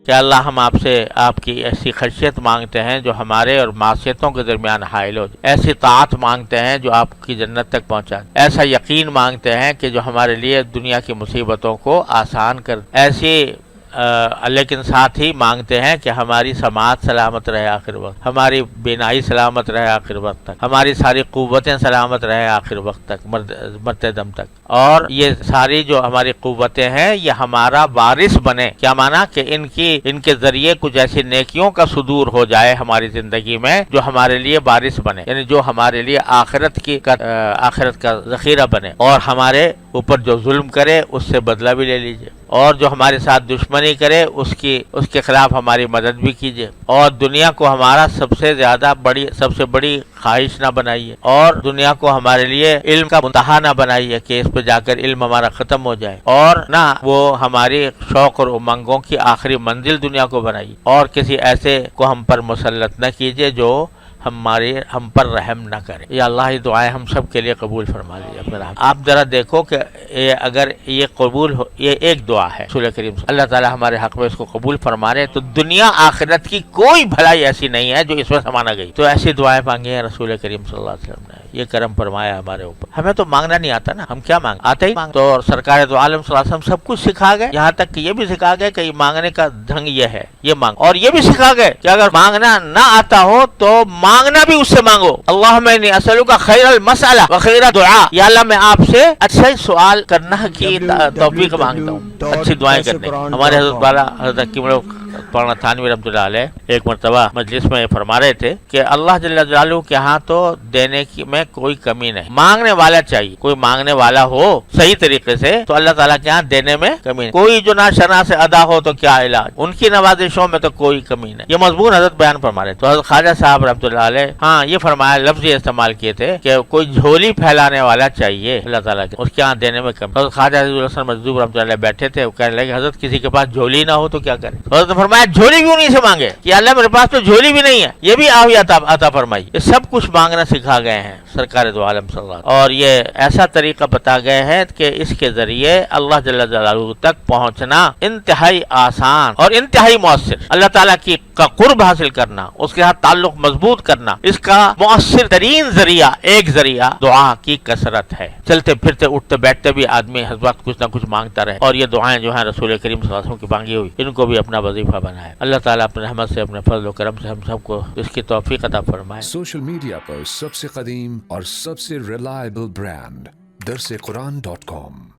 کہ اللہ ہم آپ سے آپ کی ایسی خشیت مانگتے ہیں جو ہمارے اور معصیتوں کے درمیان حائل ہو، ایسی طاعت مانگتے ہیں جو آپ کی جنت تک پہنچا، ایسا یقین مانگتے ہیں کہ جو ہمارے لیے دنیا کی مصیبتوں کو آسان کر، ایسی لیکن ساتھ ہی مانگتے ہیں کہ ہماری سماعت سلامت رہے آخر وقت، ہماری بینائی سلامت رہے آخر وقت تک، ہماری ساری قوتیں سلامت رہے آخر وقت تک، مرتے دم تک، اور یہ ساری جو ہماری قوتیں ہیں یہ ہمارا وارث بنے۔ کیا مانا کہ ان کے ذریعے کچھ ایسی نیکیوں کا صدور ہو جائے ہماری زندگی میں جو ہمارے لیے وارث بنے، یعنی جو ہمارے لیے آخرت کا ذخیرہ بنے، اور ہمارے اوپر جو ظلم کرے اس سے بدلہ بھی لے لیجئے، اور جو ہمارے ساتھ دشمنی کرے اس کے خلاف ہماری مدد بھی کیجیے، اور دنیا کو ہمارا سب سے بڑی خواہش نہ بنائیے، اور دنیا کو ہمارے لیے علم کا منتہا نہ بنائیے کہ اس پہ جا کر علم ہمارا ختم ہو جائے، اور نہ وہ ہماری شوق اور امنگوں کی آخری منزل دنیا کو بنائیے، اور کسی ایسے کو ہم پر مسلط نہ کیجیے جو ہم پر رحم نہ کرے۔ یا اللہ یہ دعائیں ہم سب کے لیے قبول فرما لیجیے اپنے رحم۔ آپ ذرا دیکھو کہ اگر یہ قبول ہو، یہ ایک دعا ہے رسول کریم صلی اللہ تعالیٰ ہمارے حق میں اس کو قبول فرما رہے، تو دنیا آخرت کی کوئی بھلائی ایسی نہیں ہے جو اس میں سمانا گئی۔ تو ایسی دعائیں مانگی ہیں رسول کریم صلی اللہ علیہ وسلم نے، یہ کرم فرمایا ہمارے اوپر۔ ہمیں تو مانگنا نہیں آتا نا، ہم کیا مانگ آتا ہی مانگ، تو سرکار دو عالم صلی اللہ علیہ وسلم سب کچھ سکھا گئے، یہاں تک کہ یہ بھی سکھا گئے کہ یہ مانگنے کا ڈھنگ یہ ہے، یہ مانگ، اور یہ بھی سکھا گئے کہ اگر مانگنا نہ آتا ہو تو مانگنا بھی اس سے مانگو۔ اللہم انی اسألک خیر المسألہ و خیر دعا، یا اللہ میں آپ سے اچھا سوال کرنا کی توفیق مانگتا ہوں، اچھی دعائیں کرنے۔ ہمارے حضرت والا حضرت حکیم مولانا تھانوی رحمۃ اللہ علیہ ایک مرتبہ مجلس میں فرما رہے تھے کہ اللہ جل جلالہ کے ہاں تو دینے کی میں کوئی کمی نہیں، مانگنے والا چاہیے، کوئی مانگنے والا ہو صحیح طریقے سے تو اللہ تعالیٰ کے ہاں دینے میں کمی نہیں، کوئی جو نہ شنا سے ادا ہو تو کیا علاج، ان کی نوازشوں میں تو کوئی کمی نہیں۔ یہ مضمون حضرت بیان فرما رہے تو حضرت خواجہ صاحب رحمۃ اللہ علیہ ہاں یہ فرمایا، لفظ یہ استعمال کیے تھے کہ کوئی جھولی پھیلانے والا چاہیے اللہ تعالیٰ کے، اس کے ہاں دینے میں کمی۔ حضرت خواجہ عزیز الحسن مجذوب رحمۃ اللہ علیہ بیٹھے تھے، وہ کہنے لگے حضرت کسی کے پاس جھولی نہ ہو تو کیا کرے؟ حضرت نے فرمایا جھولی کیوں نہیں سے مانگے کہ اللہ میرے پاس تو جھولی بھی نہیں ہے، یہ بھی آہوی عطا فرمائی۔ یہ سب کچھ مانگنا سکھا گئے ہیں سرکار دو عالم صلی اللہ علیہ وسلم، اور یہ ایسا طریقہ بتا گئے ہیں کہ اس کے ذریعے اللہ جل جلالہ تک پہنچنا انتہائی آسان اور انتہائی مؤثر، اللہ تعالیٰ کی کا قرب حاصل کرنا، اس کے ساتھ تعلق مضبوط کرنا، اس کا مؤثر ترین ایک ذریعہ دعا کی کثرت ہے۔ چلتے پھرتے اٹھتے بیٹھتے بھی آدمی ہر وقت کچھ نہ کچھ مانگتا رہے، اور یہ دعائیں جو ہیں رسول کریم صلی اللہ علیہ وسلم کی مانگی ہوئی، ان کو بھی اپنا وظیفہ بنائے۔ اللہ تعالیٰ اپنے رحمت سے، اپنے فضل و کرم سے ہم سب کو اس کی توفیق عطا فرمائے۔ سوشل میڈیا پر سب سے قدیم اور سب سے ریلائبل برانڈ درسقرآن.com